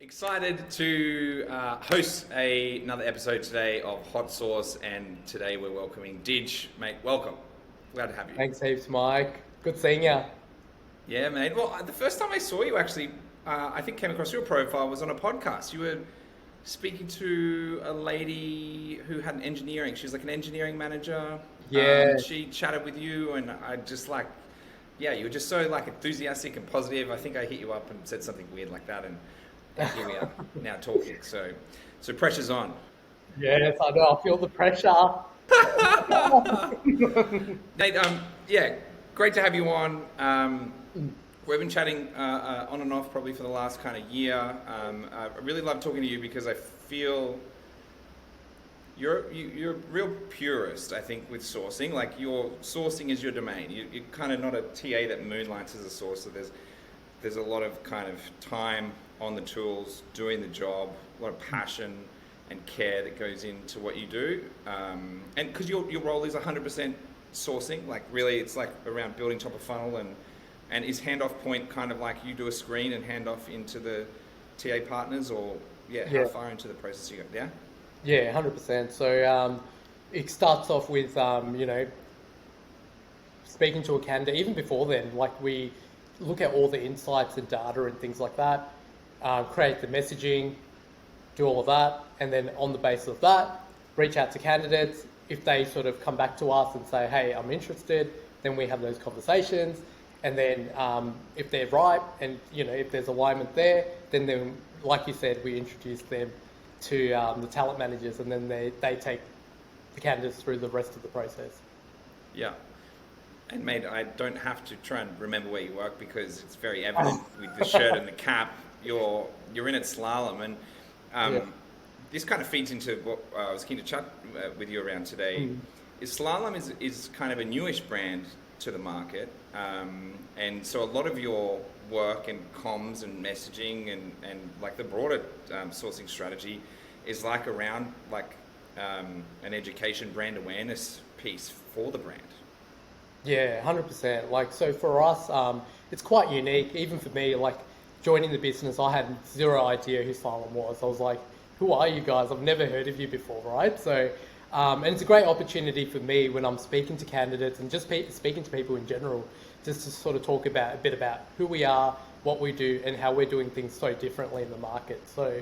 Excited to host another episode today of Hot Sauce, and today we're welcoming Dij. Mate, welcome. Glad to have you. Thanks heaps, Mike. Good seeing you. Yeah, mate. Well, the first time I saw you actually, I think came across your profile was on a podcast. You were speaking to a lady who had an engineering. She was like an engineering manager. Yeah. She chatted with you, and I just like, yeah, you were just so like enthusiastic and positive. I think I hit you up and said something weird like that, and here we are now talking. So pressure's on. Yes, I know. I feel the pressure. Nate, yeah, great to have you on. We've been chatting on and off probably for the last kind of year. I really love talking to you because I feel you're a real purist, I think, with sourcing. Like, your sourcing is your domain. You're kind of not a TA that moonlights as a sourcer. There's a lot of kind of time on the tools, doing the job, a lot of passion and care that goes into what you do. And because your role is 100% sourcing, like really it's like around building top of funnel, and is handoff point kind of like you do a screen and hand off into the TA partners, or how far into the process you go? Yeah? Yeah, 100%. So it starts off with, speaking to a candidate. Even before then, like, we look at all the insights and data and things like that, create the messaging, do all of that, and then on the basis of that, reach out to candidates. If they sort of come back to us and say, hey, I'm interested, then we have those conversations. And then if they're right and, if there's alignment there, then like you said, we introduce them to the talent managers, and then they take the candidates through the rest of the process. Yeah. And mate, I don't have to try and remember where you work because it's very evident with the shirt and the cap. You're in at Slalom, and this kind of feeds into what I was keen to chat with you around today. Is Slalom is kind of a newish brand to the market, and so a lot of your work and comms and messaging and like the broader sourcing strategy is like around like an education brand awareness piece for the brand. Yeah, 100%. Like, so for us, it's quite unique. Even for me, like, joining the business, I had zero idea who Slalom was. I was like, who are you guys? I've never heard of you before, right? So, and it's a great opportunity for me when I'm speaking to candidates and just speaking to people in general, just to sort of talk about a bit about who we are, what we do, and how we're doing things so differently in the market. So,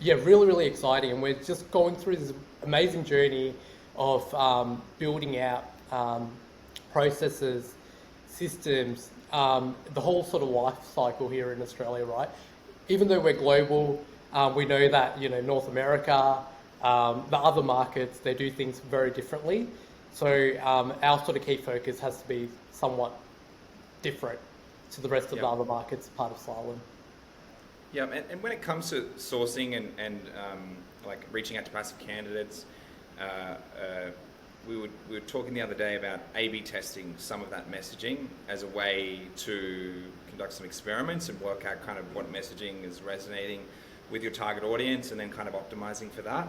really, really exciting. And we're just going through this amazing journey of building out processes, systems, the whole sort of life cycle here in Australia, right? Even though we're global, we know that, North America, the other markets, they do things very differently. So our sort of key focus has to be somewhat different to the rest of the other markets, part of Slalom. Yeah, and when it comes to sourcing and like reaching out to passive candidates, we were talking the other day about A/B testing some of that messaging as a way to conduct some experiments and work out kind of what messaging is resonating with your target audience, and then kind of optimizing for that.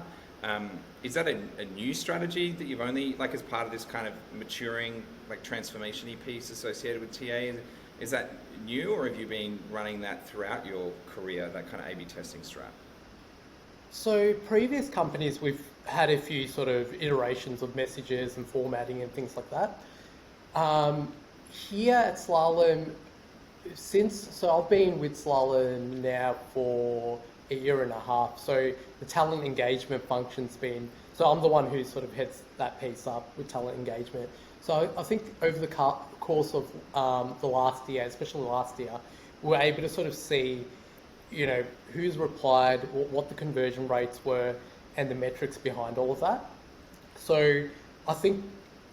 Is that a new strategy that you've only, like, as part of this kind of maturing, like, transformation-y piece associated with TA? Is that new, or have you been running that throughout your career, that kind of A/B testing strat? So previous companies, we've had a few sort of iterations of messages and formatting and things like that. Here at Slalom, so I've been with Slalom now for a year and a half. So the talent engagement function's been, so I'm the one who sort of heads that piece up with talent engagement. So I think over the course of the last year, especially last year, we're able to sort of see, who's replied, what the conversion rates were, and the metrics behind all of that. So I think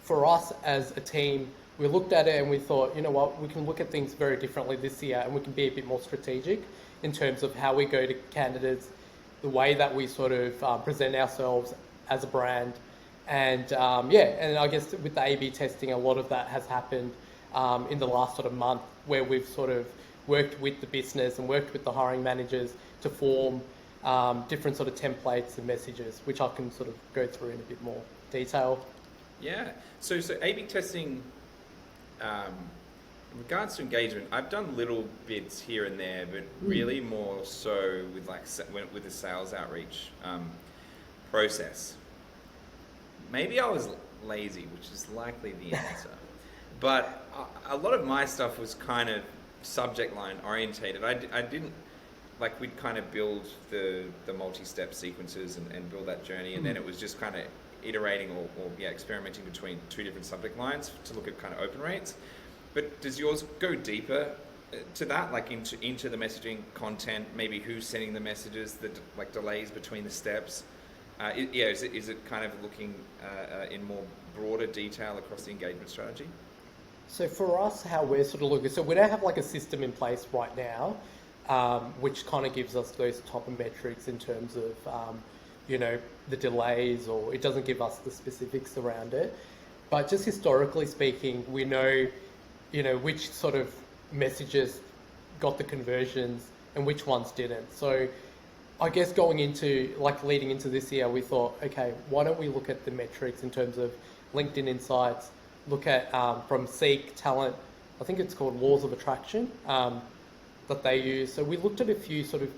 for us as a team, we looked at it and we thought, you know what, we can look at things very differently this year, and we can be a bit more strategic in terms of how we go to candidates, the way that we sort of present ourselves as a brand. And and I guess with the A/B testing, a lot of that has happened in the last sort of month, where we've sort of worked with the business and worked with the hiring managers to form different sort of templates and messages, which I can sort of go through in a bit more detail. Yeah. So A/B testing, In regards to engagement, I've done little bits here and there, but really more so with with the sales outreach process. Maybe I was lazy, which is likely the answer. But a lot of my stuff was kind of subject line orientated. I didn't, like, we'd kind of build the multi-step sequences and build that journey, and then it was just kind of iterating or experimenting between two different subject lines to look at kind of open rates. But does yours go deeper to that, like into the messaging content, maybe who's sending the messages, the like delays between the steps? Is it kind of looking in more broader detail across the engagement strategy? So for us, how we're sort of looking, so we don't have like a system in place right now, which kind of gives us those type of metrics in terms of, the delays, or it doesn't give us the specifics around it. But just historically speaking, we know, which sort of messages got the conversions and which ones didn't. So I guess leading into this year, we thought, okay, why don't we look at the metrics in terms of LinkedIn Insights, look at from Seek Talent, I think it's called Laws of Attraction, that they use. So we looked at a few sort of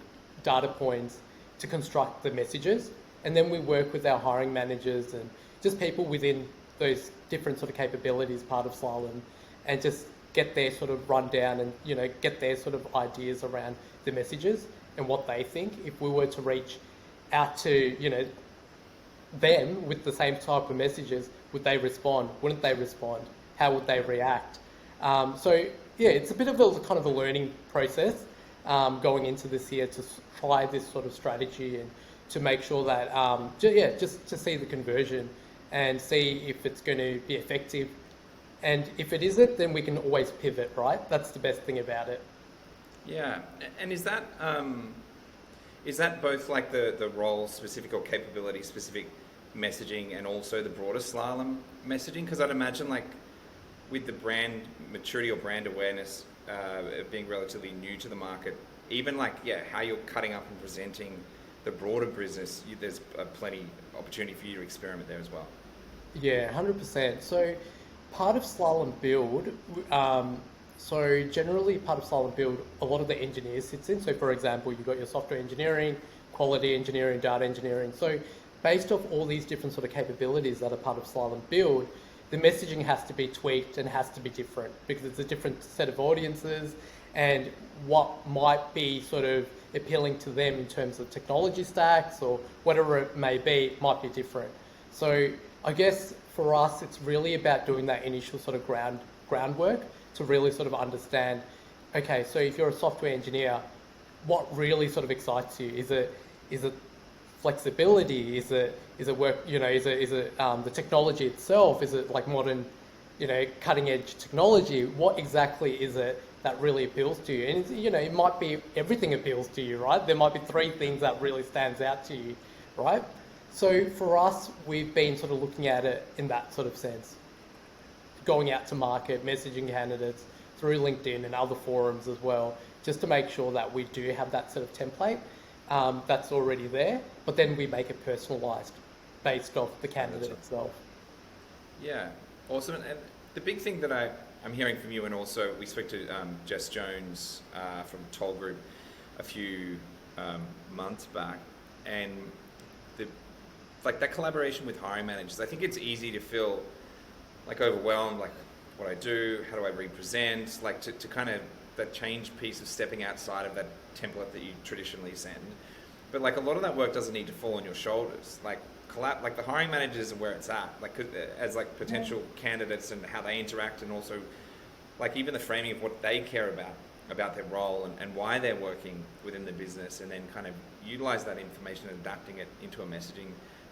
data points to construct the messages, and then we work with our hiring managers and just people within those different sort of capabilities part of Slalom, and just get their sort of rundown and get their sort of ideas around the messages and what they think. If we were to reach out to them with the same type of messages, would they respond? Wouldn't they respond? How would they react? It's a bit of a kind of a learning process going into this year to try this sort of strategy and to make sure that just to see the conversion and see if it's going to be effective. And if it isn't, then we can always pivot, right? That's the best thing about it. Yeah, and is that both like the role specific or capability specific messaging and also the broader Slalom messaging? Because I'd imagine like with the brand maturity or brand awareness being relatively new to the market, even how you're cutting up and presenting the broader business, there's plenty opportunity for you to experiment there as well. Yeah, 100%. So part of Slalom Build, generally part of Slalom Build, a lot of the engineers sits in. So for example, you've got your software engineering, quality engineering, data engineering. So based off all these different sort of capabilities that are part of Slalom Build, the messaging has to be tweaked and has to be different because it's a different set of audiences, and what might be sort of appealing to them in terms of technology stacks or whatever it may be might be different. So I guess for us, it's really about doing that initial sort of groundwork to really sort of understand, okay, so if you're a software engineer, what really sort of excites you? Is it flexibility? Is it work? Is it the technology itself? Is it like modern, cutting edge technology? What exactly is it that really appeals to you? And it might be everything appeals to you, right? There might be three things that really stands out to you, right? So for us, we've been sort of looking at it in that sort of sense, going out to market, messaging candidates through LinkedIn and other forums as well, just to make sure that we do have that sort of template that's already there, but then we make it personalized based off the candidate itself. Yeah, awesome. And the big thing that I'm hearing from you, and also we spoke to Jess Jones from Toll Group a few months back, and that collaboration with hiring managers, I think it's easy to feel like overwhelmed, like what I do, how do I represent, like to kind of that change piece of stepping outside of that template that you traditionally send. But like a lot of that work doesn't need to fall on your shoulders. Like the hiring managers and where it's at, like as like potential candidates and how they interact, and also like even the framing of what they care about their role and why they're working within the business, and then kind of utilize that information and adapting it into a messaging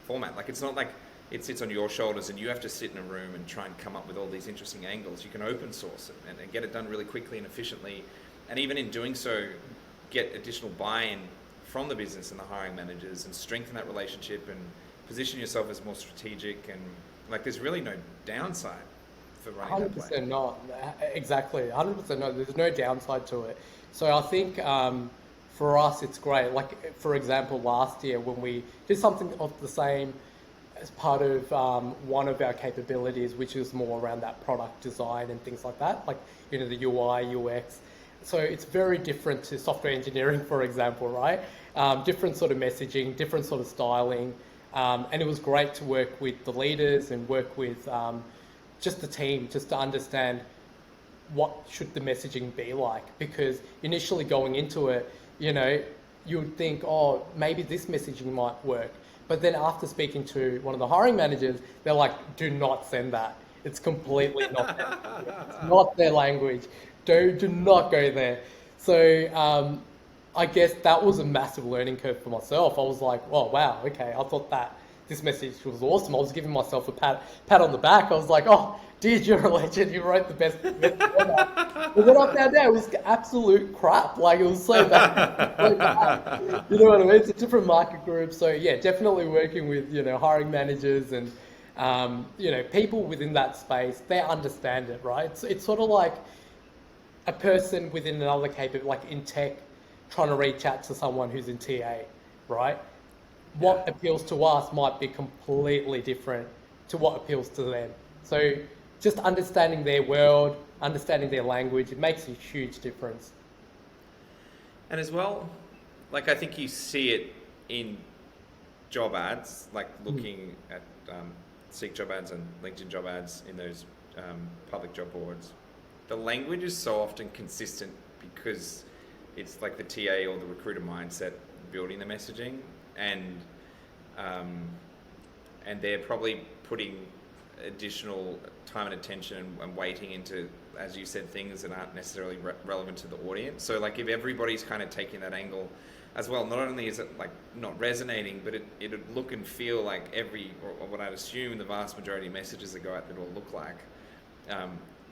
format. Like it's not like it sits on your shoulders and you have to sit in a room and try and come up with all these interesting angles. You can open source it and get it done really quickly and efficiently, and even in doing so, get additional buy-in from the business and the hiring managers and strengthen that relationship and position yourself as more strategic. And like there's really no downside for running that play. 100% not. Exactly. 100% no. There's no downside to it. So I think for us, it's great. Like, for example, last year when we did something of the same as part of one of our capabilities, which is more around that product design and things like that, like, you know, the UI, UX. So it's very different to software engineering, for example, right? Different sort of messaging, different sort of styling. And it was great to work with the leaders and work with just the team, just to understand what should the messaging be like. Because initially going into it, you know, you would think, oh, maybe this messaging might work. But then after speaking to one of the hiring managers, they're like, do not send that. It's completely not it's not their language. Do not go there. So I guess that was a massive learning curve for myself. I was like, oh, wow, okay. I thought that this message was awesome. I was giving myself a pat on the back. I was like, oh, Dij, you're a legend. You wrote the best message ever. But then I found out it was absolute crap. Like, it was so bad. So bad. You know what I mean? It's a different market group. So yeah, definitely working with, you know, hiring managers and, you know, people within that space, they understand it, right? It's sort of like a person within another capability, like in tech, trying to reach out to someone who's in TA, right? What appeals to us might be completely different to what appeals to them. So just understanding their world, understanding their language, it makes a huge difference. And as well, like, I think you see it in job ads, like looking at Seek job ads and LinkedIn job ads in those public job boards. The language is so often consistent because it's like the TA or the recruiter mindset building the messaging, and they're probably putting additional time and attention and weighting into, as you said, things that aren't necessarily relevant to the audience. So like if everybody's kind of taking that angle as well, not only is it like not resonating, but it'd look and feel like or what I'd assume the vast majority of messages that go out there will look like.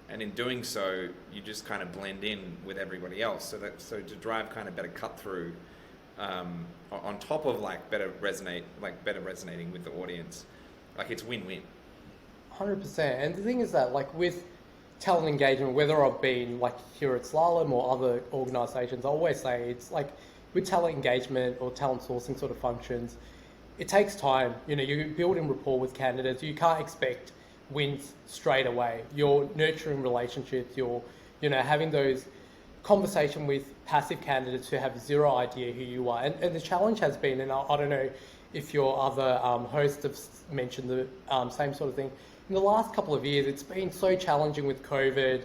And in doing so, you just kind of blend in with everybody else. So to drive kind of better cut through, on top of like better resonating with the audience, like it's win-win. 100%. And the thing is that, like, with talent engagement, whether I've been like here at Slalom or other organizations, I always say it's like with talent engagement or talent sourcing sort of functions, it takes time. You know, you're building rapport with candidates. You can't expect wins straight away. You're nurturing relationships. You're, you know, having those conversation with passive candidates who have zero idea who you are. And the challenge has been, and I don't know if your other hosts have mentioned the same sort of thing, in the last couple of years, it's been so challenging with COVID.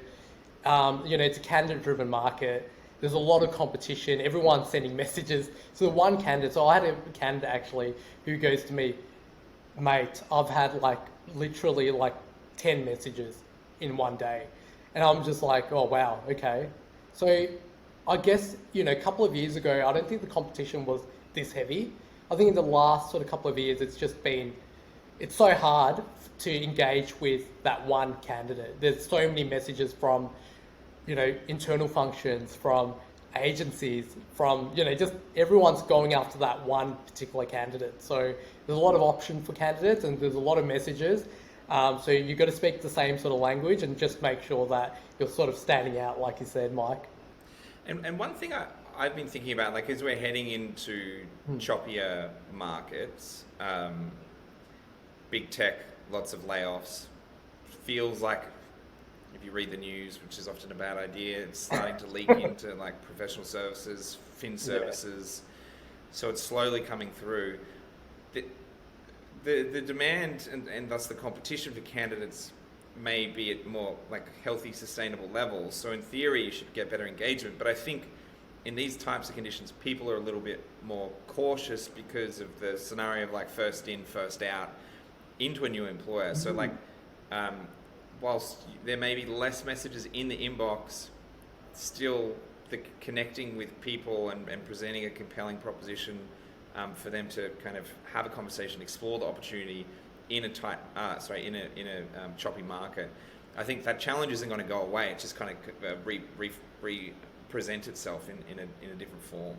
You know, it's a candidate-driven market. There's a lot of competition. Everyone's sending messages. So the one candidate, so I had a candidate actually who goes to me, mate, I've had like literally like 10 messages in one day. And I'm just like, oh, wow, okay. So I guess, you know, a couple of years ago, I don't think the competition was this heavy. I think in the last sort of couple of years, it's so hard to engage with that one candidate. There's so many messages from, you know, internal functions, from agencies, from, you know, just everyone's going after that one particular candidate. So there's a lot of option for candidates and there's a lot of messages. So you've got to speak the same sort of language and just make sure that you're sort of standing out, like you said, Mike. And one thing I've been thinking about, like as we're heading into choppier markets, big tech, lots of layoffs, feels like, if you read the news, which is often a bad idea, it's starting to leak into like professional services, fin services. So it's slowly coming through. The demand and thus the competition for candidates may be at more like healthy, sustainable levels. So in theory, you should get better engagement. But I think in these types of conditions, people are a little bit more cautious because of the scenario of like first in, first out into a new employer. So like, whilst there may be less messages in the inbox, still the connecting with people and presenting a compelling proposition for them to kind of have a conversation, explore the opportunity in a choppy market. I think that challenge isn't going to go away. It just kind of represent itself in a different form.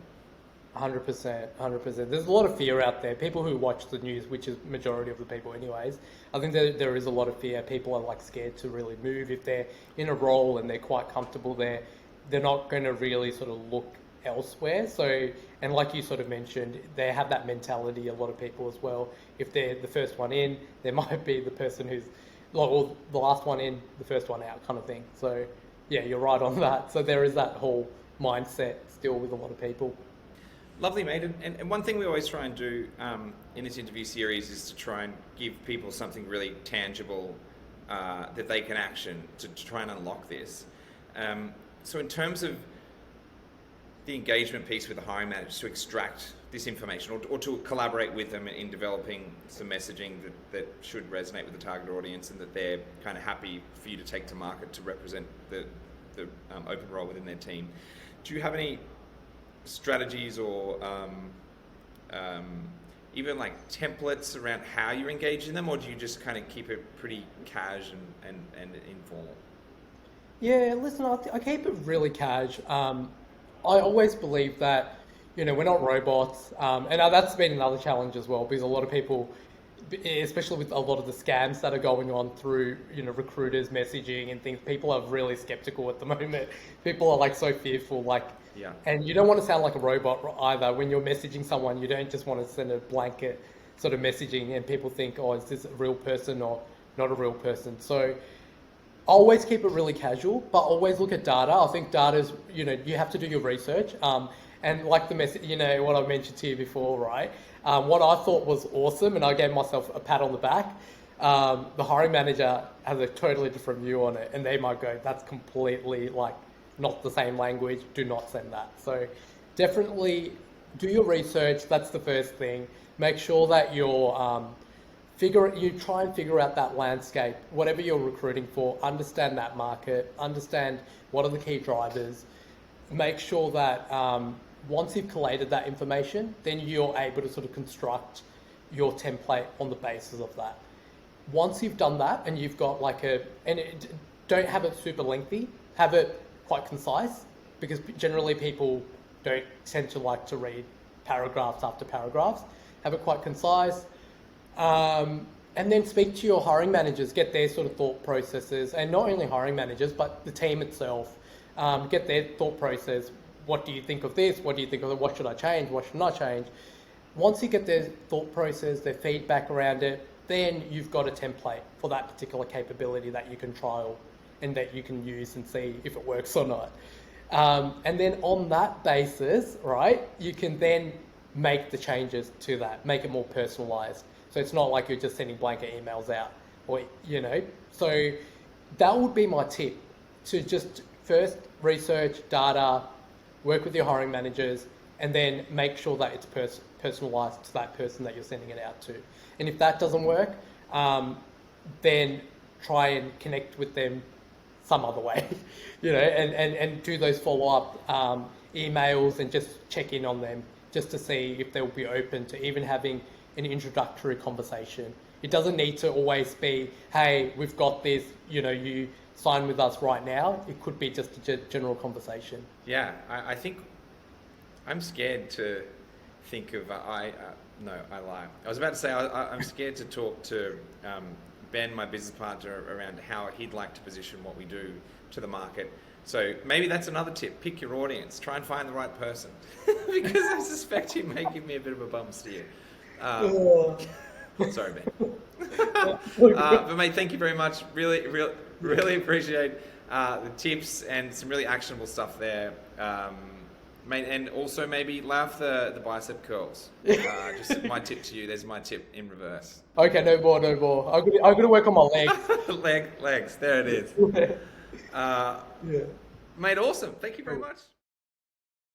100%. There's a lot of fear out there. People who watch the news, which is majority of the people anyways, I think there is a lot of fear. People are like scared to really move. If they're in a role and they're quite comfortable there, they're not going to really sort of look elsewhere. So, and like you sort of mentioned, they have that mentality, a lot of people as well. If they're the first one in, there might be the person who's, like, or the last one in, the first one out kind of thing. So, yeah, you're right on that. So there is that whole mindset still with a lot of people. Lovely, mate. And one thing we always try and do in this interview series is to try and give people something really tangible that they can action to try and unlock this. So in terms of the engagement piece with the hiring managers to extract this information or to collaborate with them in developing some messaging that should resonate with the target audience and that they're kind of happy for you to take to market to represent the open role within their team, do you have any strategies or even like templates around how you're engaging them, or do you just kind of keep it pretty cash and informal? Yeah, listen, I keep it really cash. I always believe that, we're not robots. And that's been another challenge as well, because a lot of people, especially with a lot of the scams that are going on through, recruiters messaging and things, people are really skeptical at the moment. People are like so fearful, like, Yeah. and you don't want to sound like a robot either. When you're messaging someone, you don't just want to send a blanket sort of messaging and people think, oh, is this a real person or not a real person? So always keep it really casual, but always look at data. I think data is, you have to do your research. And like the message, what I mentioned to you before, right? What I thought was awesome, and I gave myself a pat on the back. The hiring manager has a totally different view on it, and they might go, that's completely like not the same language, do not send that. So definitely do your research. That's the first thing. Make sure that you try and figure out that landscape, whatever you're recruiting for, understand that market, understand what are the key drivers. Make sure that once you've collated that information, then you're able to sort of construct your template on the basis of that. Once you've done that and you've got don't have it super lengthy, have it quite concise, because generally people don't tend to like to read paragraphs after paragraphs. Have it quite concise, and then speak to your hiring managers, get their sort of thought processes, and not only hiring managers, but the team itself. Get their thought process. What do you think of this? What do you think of it? What should I change? What should I change? Once you get their thought process, their feedback around it, then you've got a template for that particular capability that you can trial and that you can use and see if it works or not. And then on that basis, right, you can then make the changes to that, make it more personalized. So it's not like you're just sending blanket emails out, or, So that would be my tip, to just first research data, work with your hiring managers, and then make sure that it's personalized to that person that you're sending it out to. And if that doesn't work, then try and connect with them some other way, and do those follow-up emails and just check in on them just to see if they'll be open to even having an introductory conversation. It doesn't need to always be, hey, we've got this, you sign with us right now. It could be just a general conversation. Yeah, I think I'm scared to think of, no, I lie. I was about to say I'm scared to talk to Ben, my business partner, around how he'd like to position what we do to the market. So maybe that's another tip. Pick your audience. Try and find the right person. Because I suspect he may give me a bit of a bum steer. Sorry, Ben. But mate, thank you very much. Really appreciate the tips and some really actionable stuff there. Mate, and also maybe laugh the bicep curls. Just my tip to you. There's my tip in reverse. Okay, no more. I'm gonna work on my legs. Legs. There it is. Yeah. Mate, awesome. Thank you very much.